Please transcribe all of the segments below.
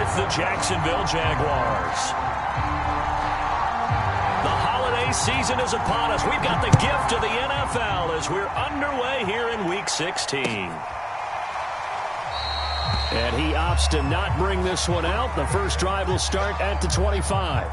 with the Jacksonville Jaguars. The holiday season is upon us. We've got the gift of the NFL as we're underway here in Week 16. And he opts to not bring this one out. The first drive will start at the 25.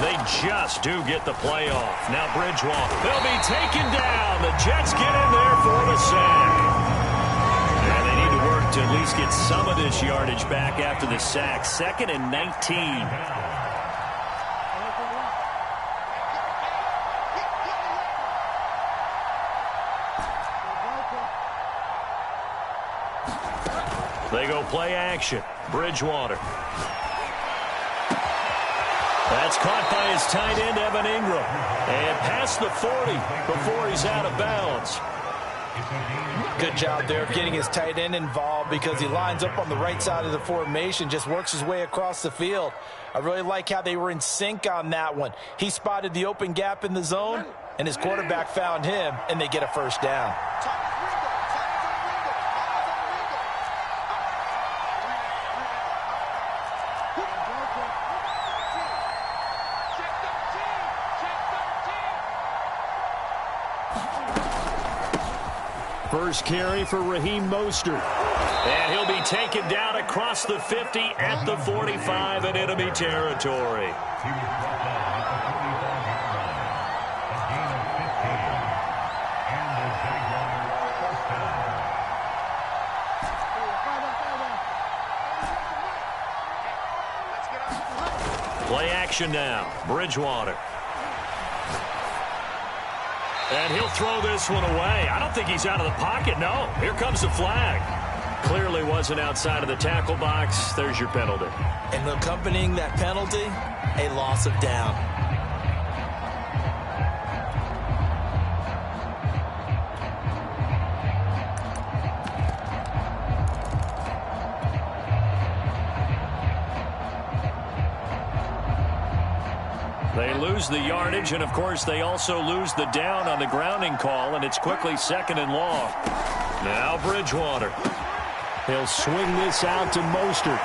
They just do get the play off. Now Bridgewater. They'll be taken down. The Jets get in there for the sack. And they need to work to at least get some of this yardage back after the sack. 2nd and 19. They go play action. Bridgewater. That's caught by his tight end, Evan Ingram. And past the 40 before he's out of bounds. Good job there of getting his tight end involved because he lines up on the right side of the formation, just works his way across the field. I really like how they were in sync on that one. He spotted the open gap in the zone, and his quarterback found him, and they get a first down. First carry for Raheem Mostert. And he'll be taken down across the 50 at the 45 in enemy territory. Play action now. Bridgewater. And he'll throw this one away. I don't think he's out of the pocket. No, here comes the flag. Clearly wasn't outside of the tackle box. There's your penalty. And accompanying that penalty, a loss of down. They lose the yardage, and, of course, they also lose the down on the grounding call, and it's quickly 2nd and long. Now Bridgewater. He'll swing this out to Mostert.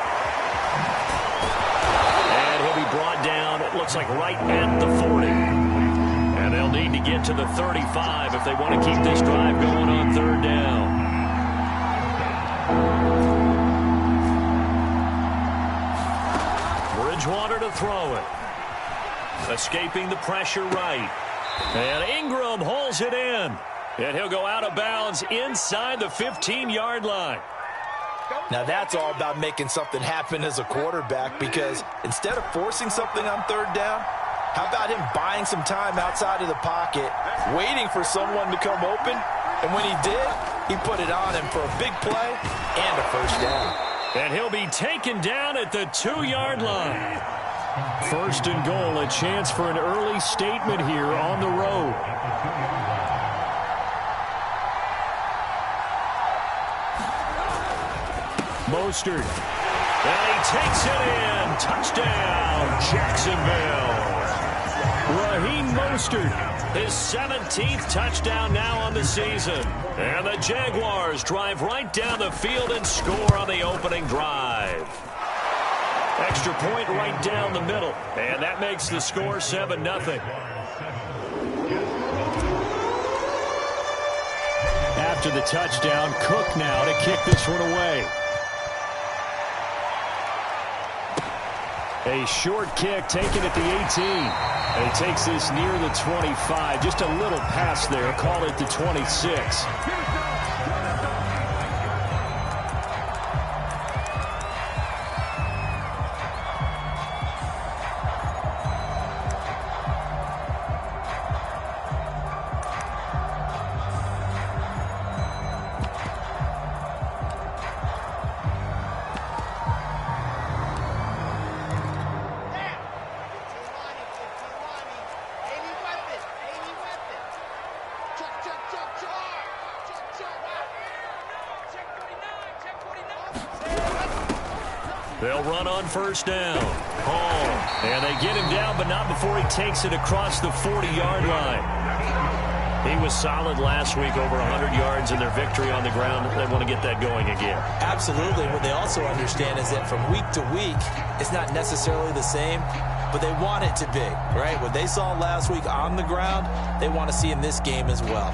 And he'll be brought down, it looks like right at the 40. And they'll need to get to the 35 if they want to keep this drive going on 3rd down. Bridgewater to throw it. Escaping the pressure right. And Ingram holds it in. And he'll go out of bounds inside the 15-yard line. Now that's all about making something happen as a quarterback, because instead of forcing something on 3rd down, how about him buying some time outside of the pocket, waiting for someone to come open, and when he did, he put it on him for a big play and a first down. And he'll be taken down at the 2-yard line. 1st and goal, a chance for an early statement here on the road. Mostert. And he takes it in. Touchdown, Jacksonville. Raheem Mostert, his 17th touchdown now on the season. And the Jaguars drive right down the field and score on the opening drive. Extra point right down the middle. And that makes the score 7-0. After the touchdown, Cook now to kick this one away. A short kick taken at the 18. And he takes this near the 25. Just a little pass there. Call it the 26. They'll run on first down. Hall. And they get him down, but not before he takes it across the 40-yard line. He was solid last week, over 100 yards in their victory on the ground. They want to get that going again. Absolutely. What they also understand is that from week to week, it's not necessarily the same, but they want it to be, right? What they saw last week on the ground, they want to see in this game as well.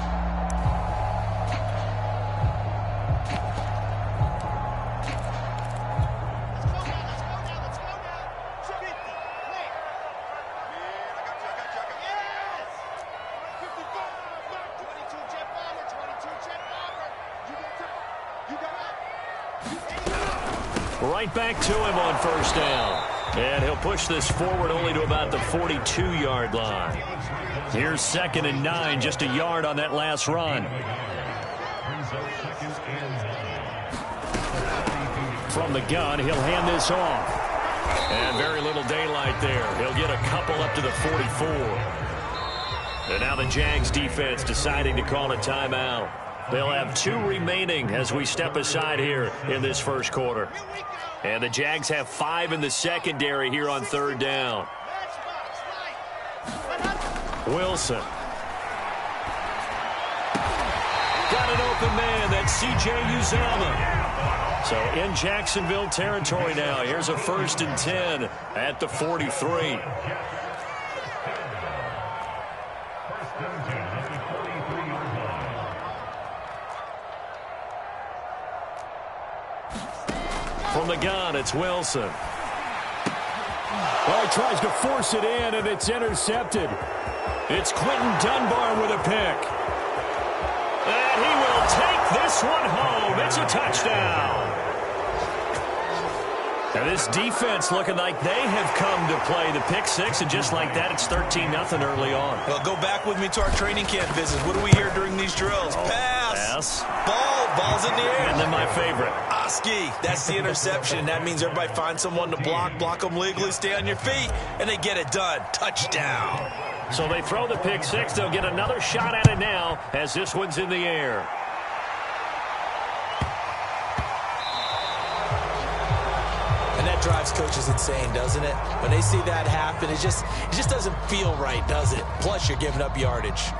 Right back to him on first down. And he'll push this forward only to about the 42-yard line. Here's 2nd and 9, just a yard on that last run. From the gun, he'll hand this off. And very little daylight there. He'll get a couple up to the 44. And now the Jags defense deciding to call a timeout. They'll have 2 remaining as we step aside here in this first quarter. And the Jags have 5 in the secondary here on 3rd down. Wilson. Got an open man. That's C.J. Uzomah. So in Jacksonville territory now. Here's a 1st and 10 at the 43. From the gun, it's Wilson. Well, he tries to force it in, and it's intercepted. It's Quentin Dunbar with a pick. And he will take this one home. It's a touchdown. Now this defense looking like they have come to play the pick six, and just like that, it's 13-0 early on. Well, go back with me to our training camp visits. What do we hear during these drills? Pass. Ball's in the air. And then my favorite. Oski, that's the interception. That means everybody finds someone to block them legally, stay on your feet, and they get it done. Touchdown. So they throw the pick six. They'll get another shot at it now as this one's in the air. And that drives coaches insane, doesn't it? When they see that happen, it just doesn't feel right, does it? Plus, you're giving up yardage.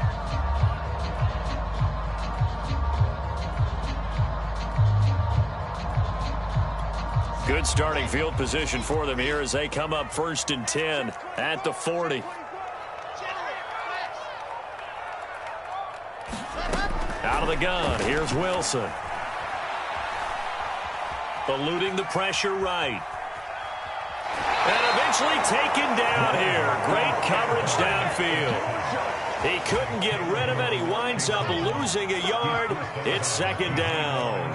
Good starting field position for them here as they come up 1st and 10 at the 40. Out of the gun, here's Wilson. Eluding the pressure right. And eventually taken down here. Great coverage downfield. He couldn't get rid of it. He winds up losing a yard. It's 2nd down.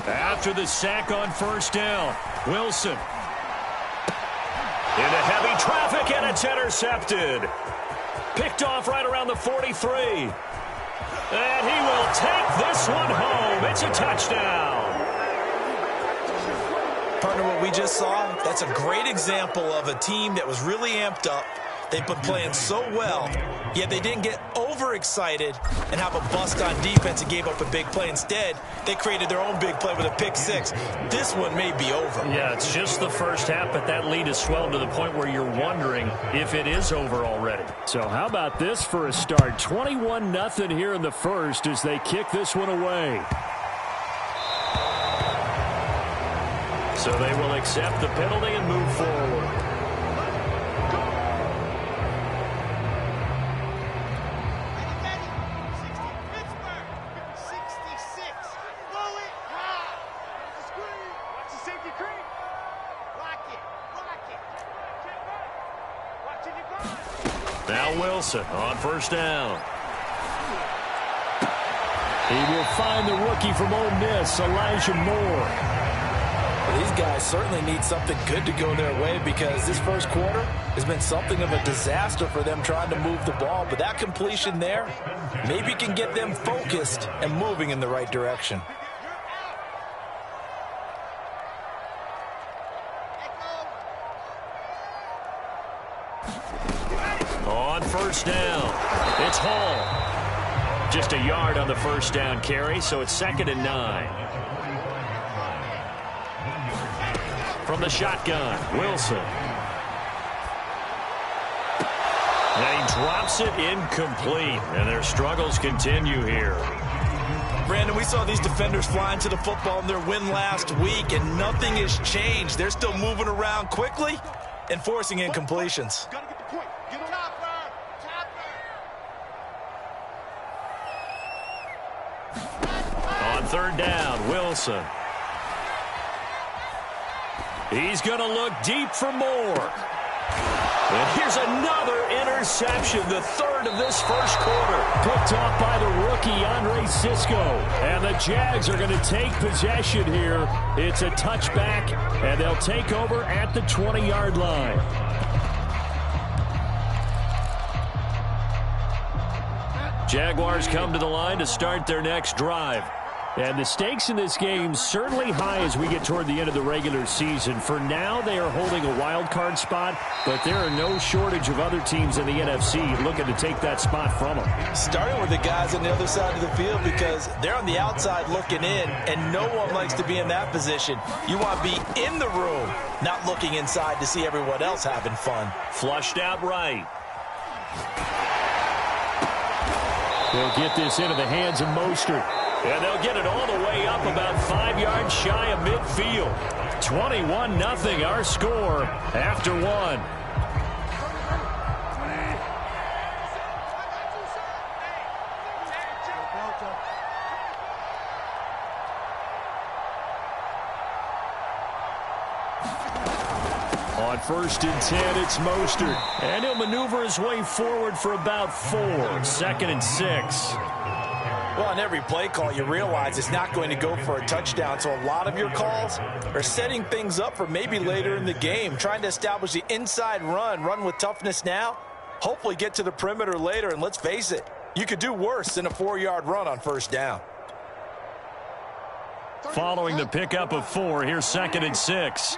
After the sack on 1st down, Wilson. Into heavy traffic, and it's intercepted. Picked off right around the 43. And he will take this one home. It's a touchdown. Partner, what we just saw, that's a great example of a team that was really amped up. They've been playing so well, yet they didn't get overexcited and have a bust on defense and gave up a big play. Instead, they created their own big play with a pick six. This one may be over. Yeah, it's just the first half, but that lead has swelled to the point where you're wondering if it is over already. So how about this for a start? 21-0 here in the first as they kick this one away. So they will accept the penalty and move forward. Now Wilson on first down. He will find the rookie from Ole Miss, Elijah Moore. Well, these guys certainly need something good to go their way because this first quarter has been something of a disaster for them trying to move the ball. But that completion there maybe can get them focused and moving in the right direction. On first down, it's Hall. Just a yard on the first down carry, so it's 2nd and 9. From the shotgun, Wilson. And he drops it incomplete, and their struggles continue here. Brandon, we saw these defenders flying to the football in their win last week, and nothing has changed. They're still moving around quickly and forcing incompletions. On third down, Wilson. He's going to look deep for Moore. And here's another interception, the third of this first quarter. Picked off by the rookie, Andre Cisco. And the Jags are going to take possession here. It's a touchback, and they'll take over at the 20-yard line. Jaguars come to the line to start their next drive. And the stakes in this game certainly high as we get toward the end of the regular season. For now, they are holding a wild card spot, but there are no shortage of other teams in the NFC looking to take that spot from them. Starting with the guys on the other side of the field because they're on the outside looking in, and no one likes to be in that position. You want to be in the room, not looking inside to see everyone else having fun. Flushed out right. They'll get this into the hands of Mostert. And they'll get it all the way up about 5 yards shy of midfield. 21-0 our score after one. On 1st and 10, it's Mostert. And he'll maneuver his way forward for about 4. 2nd and 6. Well, on every play call, you realize it's not going to go for a touchdown. So a lot of your calls are setting things up for maybe later in the game, trying to establish the inside run with toughness now, hopefully get to the perimeter later. And let's face it, you could do worse than a 4-yard run on first down. Following the pickup of 4, here's 2nd and 6.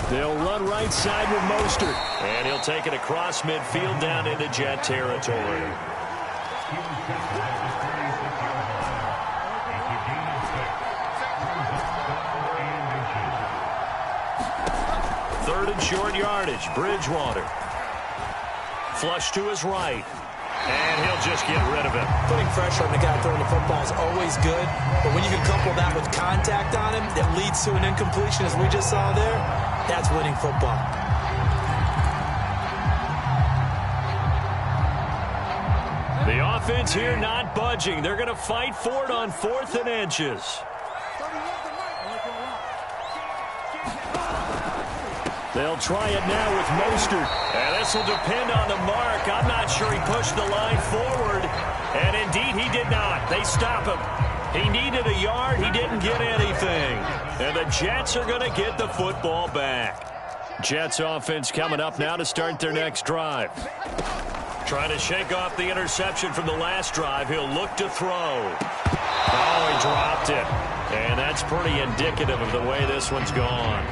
They'll run right side with Mostert. And he'll take it across midfield down into Jet territory. Third and short yardage, Bridgewater. Flush to his right. And he'll just get rid of it. Putting pressure on the guy throwing the football is always good. But when you can couple that with contact on him that leads to an incompletion, as we just saw there, that's winning football. The offense here not budging. They're going to fight for it on 4th and inches. They'll try it now with Mostert. And this will depend on the mark. I'm not sure he pushed the line forward. And indeed, he did not. They stop him. He needed a yard. He didn't get anything. And the Jets are going to get the football back. Jets offense coming up now to start their next drive. Trying to shake off the interception from the last drive. He'll look to throw. Oh, he dropped it. And that's pretty indicative of the way this one's gone.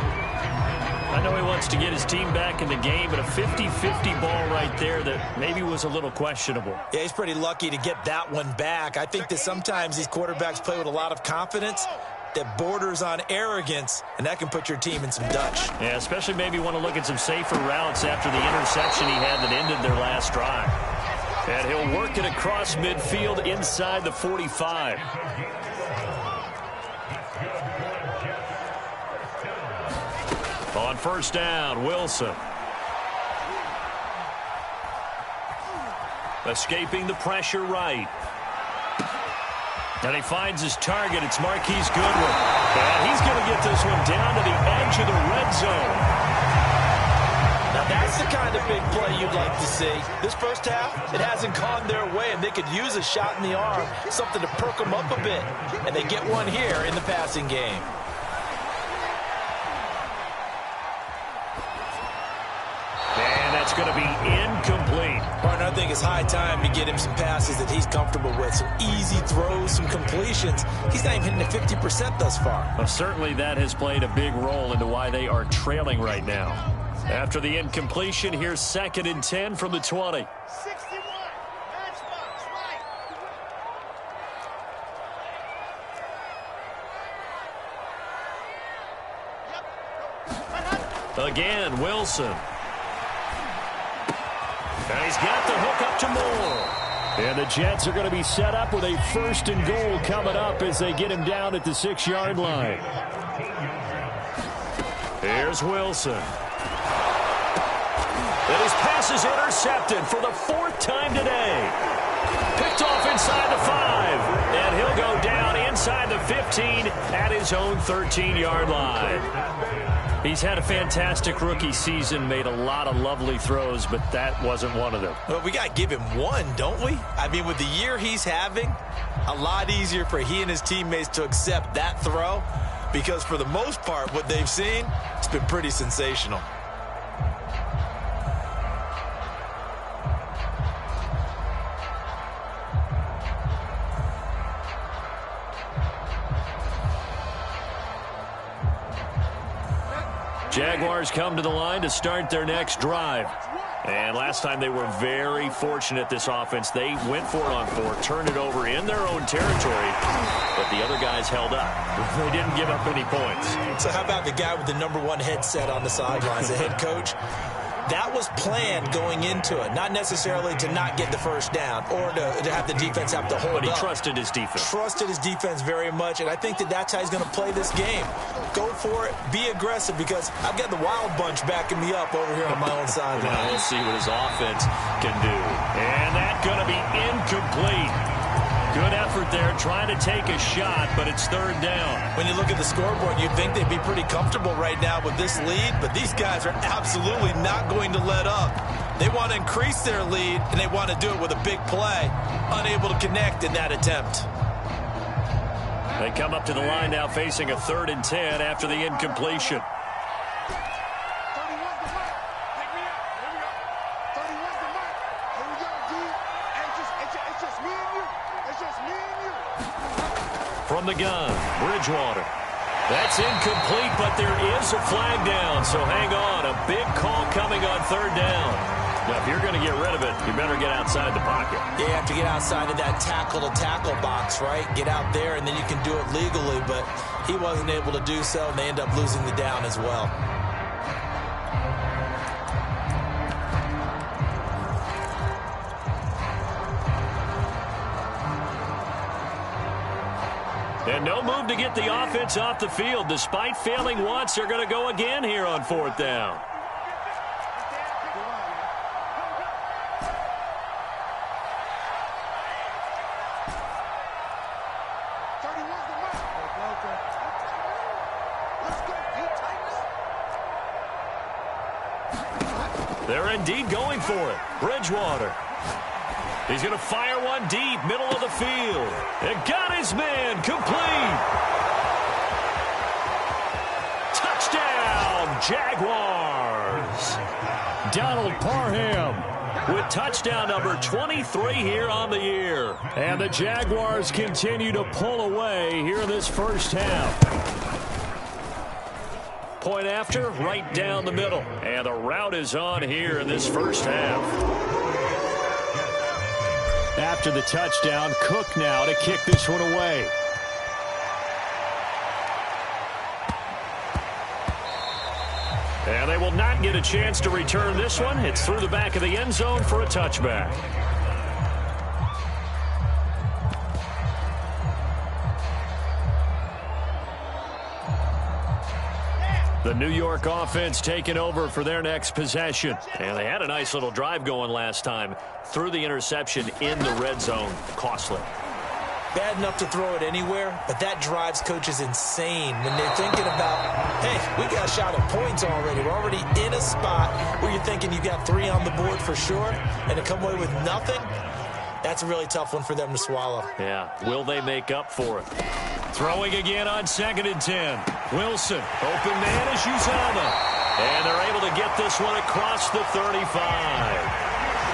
I know he wants to get his team back in the game, but a 50-50 ball right there that maybe was a little questionable. Yeah, he's pretty lucky to get that one back. I think that sometimes these quarterbacks play with a lot of confidence that borders on arrogance, and that can put your team in some Dutch. Yeah, especially maybe want to look at some safer routes after the interception he had that ended their last drive. And he'll work it across midfield inside the 45. On first down, Wilson. Escaping the pressure right. And he finds his target. It's Marquise Goodwin. And he's going to get this one down to the edge of the red zone. Now that's the kind of big play you'd like to see. This first half, it hasn't gone their way, and they could use a shot in the arm, something to perk them up a bit. And they get one here in the passing game. It's going to be incomplete. Partner, I think it's high time to get him some passes that he's comfortable with. Some easy throws, some completions. He's not even hitting the 50% thus far. Well, certainly that has played a big role into why they are trailing right now. After the incompletion, here's 2nd and 10 from the 20. 61. Matchbox, right. Again, Wilson. And he's got the hook up to Moore. And the Jets are going to be set up with a 1st and goal coming up as they get him down at the 6-yard line. Here's Wilson. And his pass is intercepted for the 4th time today. Picked off inside the 5. And he'll go down inside the 15 at his own 13-yard line. He's had a fantastic rookie season, made a lot of lovely throws, but that wasn't one of them. Well, we got to give him one, don't we? I mean, with the year he's having, a lot easier for he and his teammates to accept that throw because for the most part, what they've seen, it's been pretty sensational. Jaguars come to the line to start their next drive. And last time they were very fortunate, this offense. They went for it on 4, turned it over in their own territory, but the other guys held up. They didn't give up any points. So how about the guy with the #1 headset on the sidelines, the head coach? That was planned going into it, not necessarily to not get the first down or to have the defense have to hold up. But he trusted his defense. Trusted his defense very much, and I think that's how he's going to play this game. Go for it, be aggressive, because I've got the wild bunch backing me up over here on my own sideline. Well, we'll see what his offense can do. And that's going to be incomplete. Good effort there, trying to take a shot, but it's 3rd down. When you look at the scoreboard, you'd think they'd be pretty comfortable right now with this lead, but these guys are absolutely not going to let up. They want to increase their lead, and they want to do it with a big play. Unable to connect in that attempt. They come up to the line now facing a 3rd and 10 after the incompletion. From the gun, Bridgewater. That's incomplete, but there is a flag down, so hang on. A big call coming on 3rd down. Now, if you're going to get rid of it, you better get outside the pocket. Yeah, you have to get outside of that tackle-to-tackle box, right? Get out there, and then you can do it legally, but he wasn't able to do so, and they end up losing the down as well. And no move to get the offense off the field. Despite failing once, they're going to go again here on 4th down. They're indeed going for it. Bridgewater. He's going to fire one deep, middle of the field. And got his man, complete. Touchdown, Jaguars. Donald Parham with touchdown number 23 here on the year. And the Jaguars continue to pull away here in this first half. Point after, right down the middle. And the route is on here in this first half. After the touchdown, Cook now to kick this one away. And they will not get a chance to return this one. It's through the back of the end zone for a touchback. The New York offense taking over for their next possession. And they had a nice little drive going last time. Threw the interception in the red zone. Costly. bad enough to throw it anywhere, but that drives coaches insane when they're thinking about, hey, we got a shot at points already. We're already in a spot where you're thinking you got 3 on the board for sure, and to come away with nothing, that's a really tough one for them to swallow. Yeah, will they make up for it? Throwing again on 2nd and 10. Wilson, open man is Uzama. And they're able to get this one across the 35.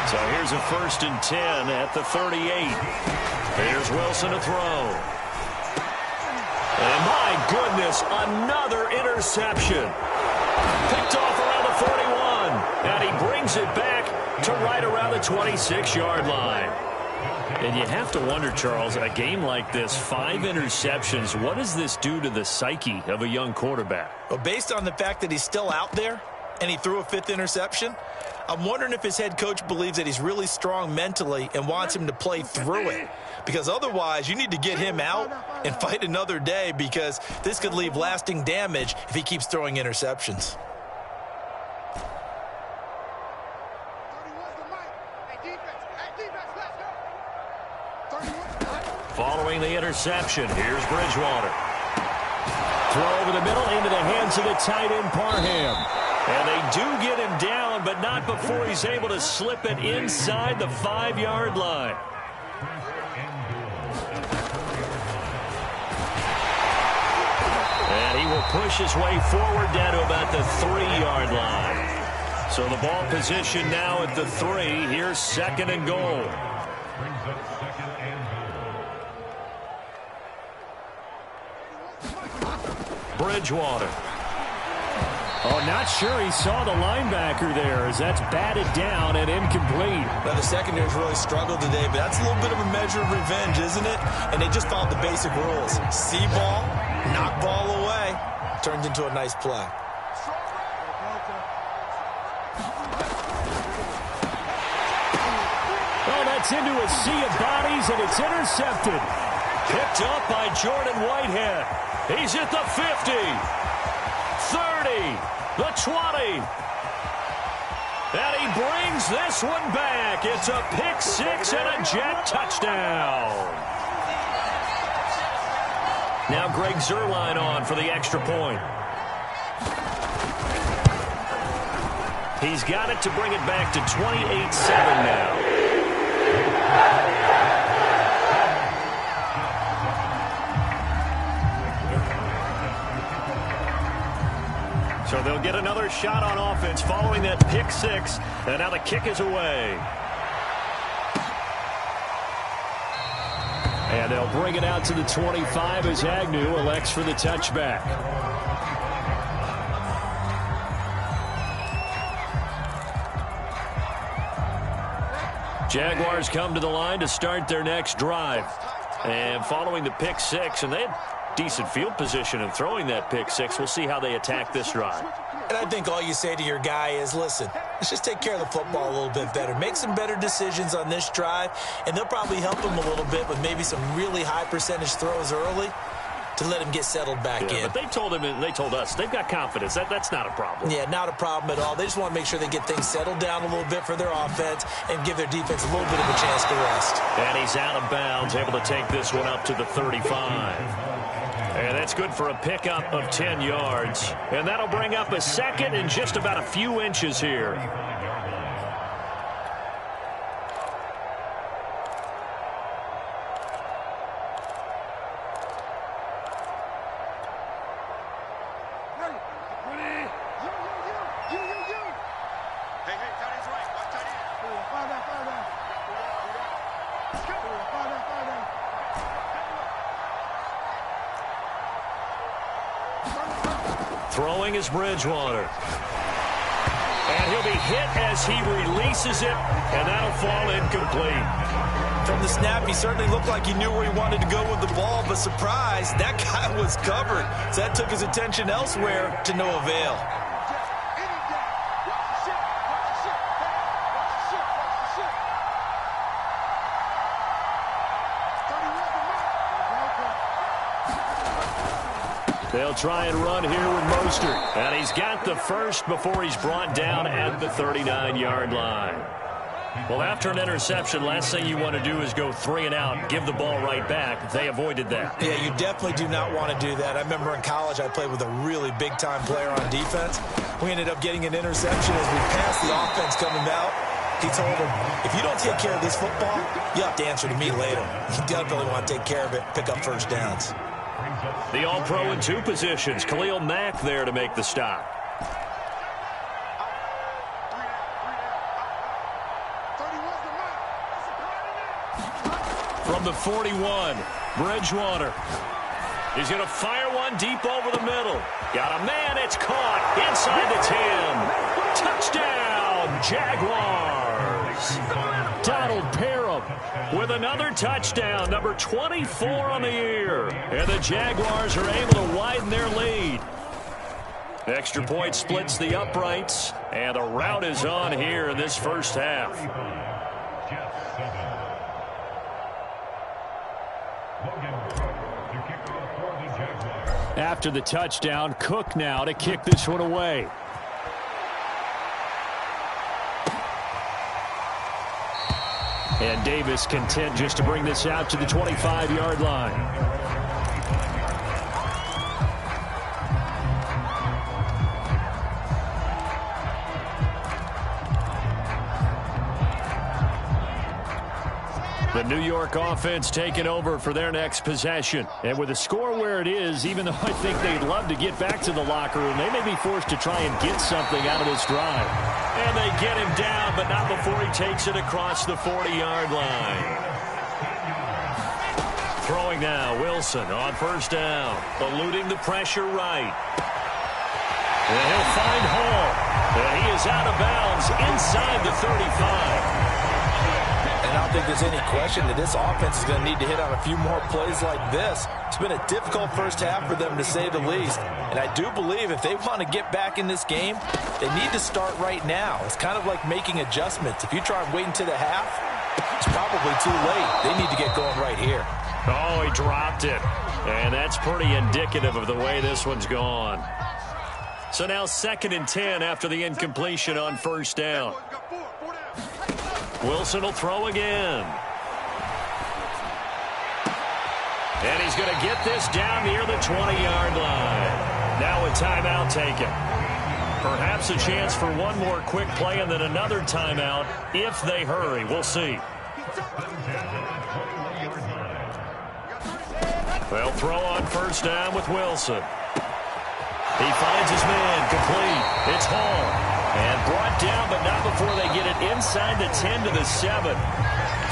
So here's a 1st and 10 at the 38. Here's Wilson to throw. And my goodness, another interception. Picked off around the 41. And he brings it back to right around the 26-yard line. And you have to wonder, Charles, a game like this, 5 interceptions, what does this do to the psyche of a young quarterback? Well, based on the fact that he's still out there and he threw a 5th interception, I'm wondering if his head coach believes that he's really strong mentally and wants him to play through it. Because otherwise, you need to get him out and fight another day, because this could leave lasting damage if he keeps throwing interceptions. Following the interception, here's Bridgewater. Throw over the middle into the hands of the tight end, Parham. And they do get him down, but not before he's able to slip it inside the 5-yard line. And he will push his way forward down to about the 3-yard line. So the ball position now at the 3. Here's 2nd and goal. Bridgewater. Oh, not sure he saw the linebacker there, as that's batted down and incomplete. Now, the secondary's really struggled today, but that's a little bit of a measure of revenge, isn't it? And they just followed the basic rules. See ball, knock ball away. Turned into a nice play. Oh, that's into a sea of bodies, and it's intercepted. Picked up by Jordan Whitehead. He's at the 50, 30, the 20. And he brings this one back. It's a pick 6 and a Jet touchdown. Now Greg Zuerlein on for the extra point. He's got it to bring it back to 28-7 now. So they'll get another shot on offense following that pick 6, and now the kick is away. And they'll bring it out to the 25 as Agnew elects for the touchback. Jaguars come to the line to start their next drive. And following the pick 6, and they had decent field position in throwing that pick 6. We'll see how they attack this drive. And I think all you say to your guy is, listen, let's just take care of the football a little bit better. Make some better decisions on this drive, and they'll probably help him a little bit with maybe some really high percentage throws early to let him get settled back in. But they told him, and they told us, they've got confidence. That's not a problem. Yeah, not a problem at all. They just want to make sure they get things settled down a little bit for their offense and give their defense a little bit of a chance to rest. And he's out of bounds, able to take this one up to the 35. And that's good for a pickup of 10 yards. And that'll bring up a 2nd and just about a few inches here. Throwing is Bridgewater. And he'll be hit as he releases it, and that'll fall incomplete. From the snap, he certainly looked like he knew where he wanted to go with the ball, but surprise, that guy was covered. So that took his attention elsewhere to no avail. They'll try and run here with Mostert. And he's got the first before he's brought down at the 39-yard line. Well, after an interception, last thing you want to do is go 3 and out, give the ball right back. They avoided that. Yeah, you definitely do not want to do that. I remember in college I played with a really big-time player on defense. We ended up getting an interception as we passed the offense coming out. He told him, if you don't take care of this football, you have to answer to me later. You definitely want to take care of it, pick up first downs. The All-Pro in 2 positions. Khalil Mack there to make the stop. From the 41, Bridgewater. He's going to fire one deep over the middle. Got a man, it's caught inside the 10. Touchdown, Jaguars. Donald Parham with another touchdown, number 24 on the year. And the Jaguars are able to widen their lead. Extra point splits the uprights, and a rout is on here in this first half. After the touchdown, Cook now to kick this one away. And Davis content just to bring this out to the 25-yard line. The New York offense taking over for their next possession. And with the score where it is, even though I think they'd love to get back to the locker room, they may be forced to try and get something out of this drive. And they get him down, but not before he takes it across the 40-yard line. Throwing now, Wilson on first down, eluding the pressure right. And he'll find Hall. And he is out of bounds inside the 35. And I don't think there's any question that this offense is going to need to hit on a few more plays like this. It's been a difficult first half for them, to say the least. And I do believe if they want to get back in this game, they need to start right now. It's kind of like making adjustments. If you try and wait until the half, it's probably too late. They need to get going right here. Oh, he dropped it. And that's pretty indicative of the way this one's gone. So now 2nd and 10 after the incompletion on first down. Wilson will throw again. And he's going to get this down near the 20-yard line. Now a timeout taken. Perhaps a chance for one more quick play and then another timeout if they hurry. We'll see. They'll throw on first down with Wilson. He finds his man, complete. It's Hall. And brought down, but not before they get it inside the 10 to the 7.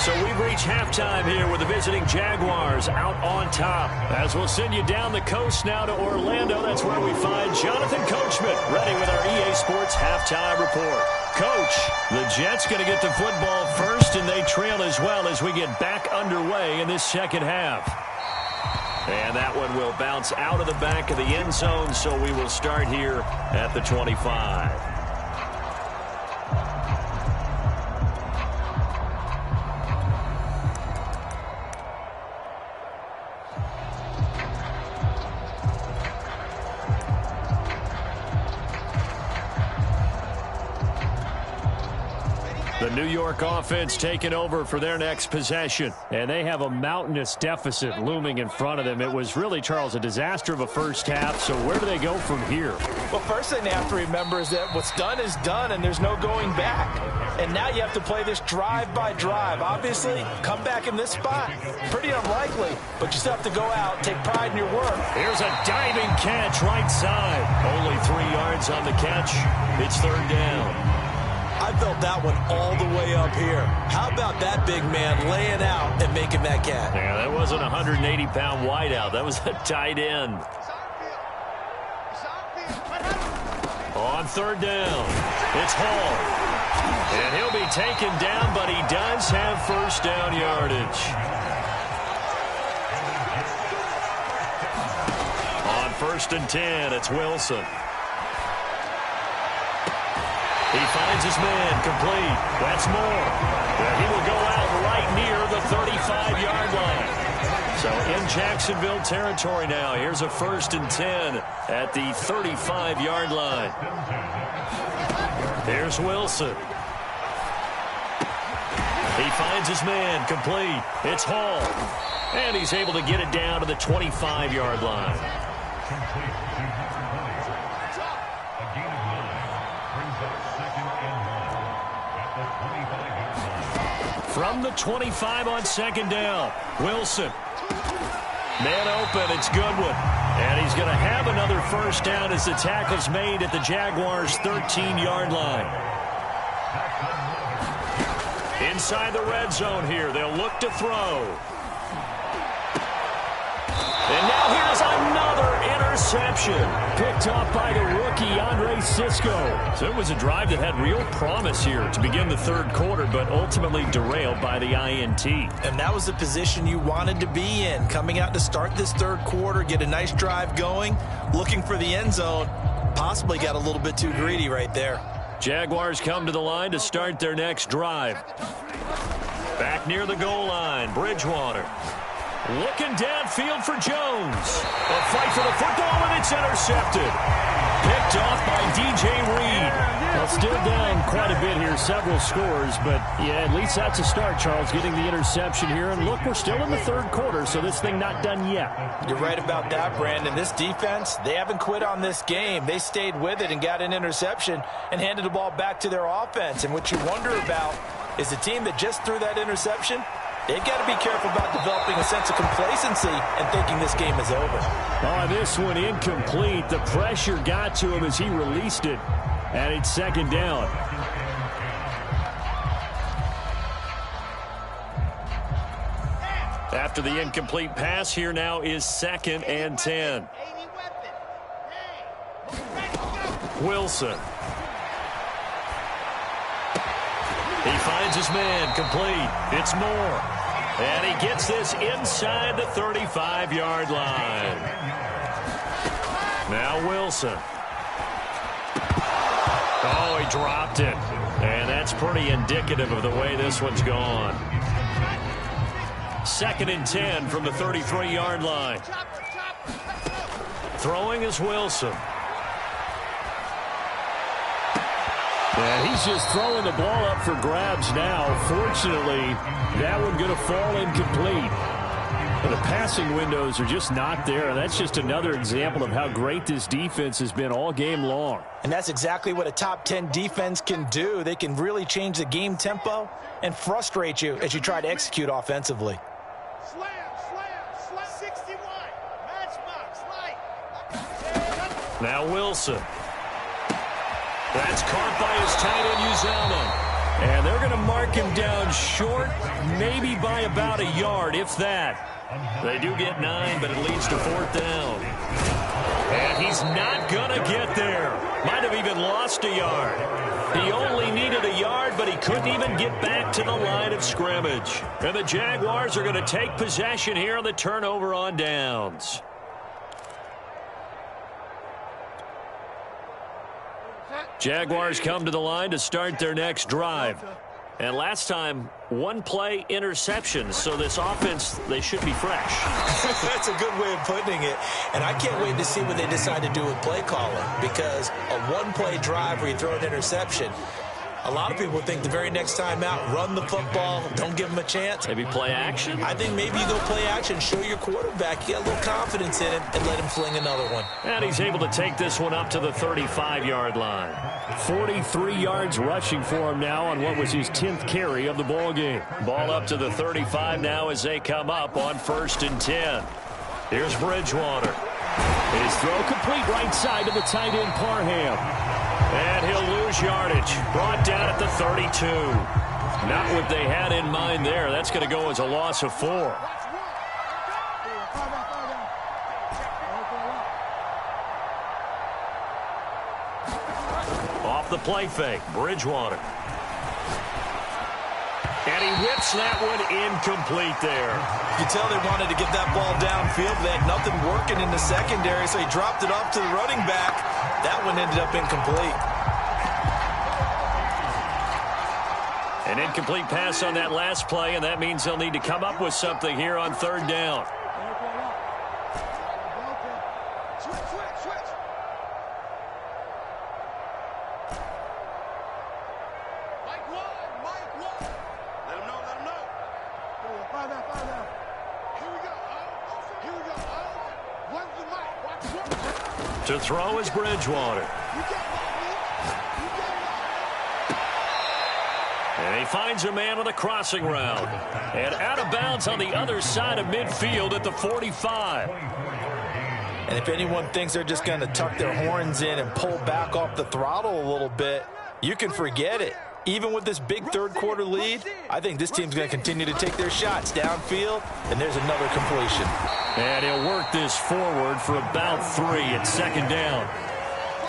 So we've reached halftime here with the visiting Jaguars out on top. As we'll send you down the coast now to Orlando, that's where we find Jonathan Coachman ready with our EA Sports halftime report. Coach, the Jets going to get the football first, and they trail as well as we get back underway in this second half. And that one will bounce out of the back of the end zone, so we will start here at the 25. The New York offense taking over for their next possession. And they have a mountainous deficit looming in front of them. It was really, Charles, a disaster of a first half. So where do they go from here? Well, first thing they have to remember is that what's done is done, and there's no going back. And now you have to play this drive by drive. Obviously, come back in this spot. Pretty unlikely, but you still have to go out, take pride in your work. Here's a diving catch right side. Only 3 yards on the catch. It's third down. I felt that one all the way up here. How about that big man laying out and making that catch? Yeah, that wasn't a 180-pound wideout. That was a tight end. On third down, it's Hall. And he'll be taken down, but he does have first down yardage. On 1st and 10, it's Wilson. He finds his man, complete. That's Moore. He will go out right near the 35-yard line. So in Jacksonville territory now. Here's a 1st and 10 at the 35-yard line. Here's Wilson. He finds his man, complete. It's Hall. And he's able to get it down to the 25-yard line. From the 25 on second down, Wilson. Man open, it's Goodwin. And he's going to have another first down as the tackle's made at the Jaguars' 13-yard line. Inside the red zone here, they'll look to throw. And now here's another interception. Picked off by the rookie, Andre Cisco. So it was a drive that had real promise here to begin the third quarter, but ultimately derailed by the INT. And that was the position you wanted to be in. Coming out to start this third quarter, get a nice drive going, looking for the end zone. Possibly got a little bit too greedy right there. Jaguars come to the line to start their next drive. Back near the goal line, Bridgewater. Looking downfield for Jones. A fight for the football, and it's intercepted. Picked off by DJ Reed. Well, still down quite a bit here, several scores, but yeah, at least that's a start, Charles, getting the interception here. And look, we're still in the third quarter, so this thing not done yet. You're right about that, Brandon. This defense, they haven't quit on this game. They stayed with it and got an interception and handed the ball back to their offense. And what you wonder about is the team that just threw that interception, they've got to be careful about developing a sense of complacency and thinking this game is over. Oh, this one incomplete. The pressure got to him as he released it, and it's second down. After the incomplete pass, here now is 2nd and 10. Wilson. He finds his man, complete. It's Moore. And he gets this inside the 35-yard line. Now Wilson. Oh, he dropped it. And that's pretty indicative of the way this one's gone. 2nd and 10 from the 33-yard line. Throwing is Wilson. And he's just throwing the ball up for grabs now. Fortunately, that one going to fall incomplete. But the passing windows are just not there. And that's just another example of how great this defense has been all game long. And that's exactly what a top 10 defense can do. They can really change the game tempo and frustrate you as you try to execute offensively. Slam, 61. Matchbox, light. Now Wilson. That's caught by his tight end, Uzama. And they're going to mark him down short, maybe by about a yard, if that. They do get 9, but it leads to 4th down. And he's not going to get there. Might have even lost a yard. He only needed a yard, but he couldn't even get back to the line of scrimmage. And the Jaguars are going to take possession here on the turnover on downs. Jaguars come to the line to start their next drive. And last time, one-play interception. So this offense, they should be fresh. That's a good way of putting it. And I can't wait to see what they decide to do with play calling. Because a one-play drive where you throw an interception, a lot of people think the very next time out, run the football, don't give them a chance. Maybe play action? I think maybe you go play action, show your quarterback you got a little confidence in him, and let him fling another one. And he's able to take this one up to the 35-yard line. 43 yards rushing for him now on what was his 10th carry of the ball game. Ball up to the 35 now as they come up on 1st and 10. Here's Bridgewater. His throw complete right side to the tight end Parham. And he'll lose yardage. Brought down at the 32. Not what they had in mind there. That's going to go as a loss of 4. Off the play fake, Bridgewater. And he whips that one incomplete there. You can tell they wanted to get that ball downfield. They had nothing working in the secondary, so he dropped it off to the running back. That one ended up incomplete. An incomplete pass on that last play, and that means they'll need to come up with something here on 3rd down. Mike one. Let him know. To throw is Bridgewater. And he finds a man on a crossing route. And out of bounds on the other side of midfield at the 45. And if anyone thinks they're just going to tuck their horns in and pull back off the throttle a little bit, you can forget it. Even with this big third-quarter lead, I think this team's going to continue to take their shots downfield, and there's another completion. And he'll work this forward for about 3 at second down.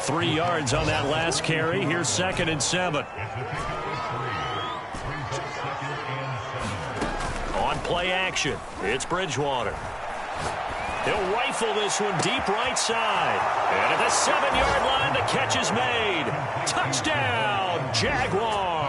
3 yards on that last carry. Here's 2nd and 7. On play action, it's Bridgewater. He'll rifle this one deep right side. And at the 7-yard line, the catch is made. Touchdown, Jaguars.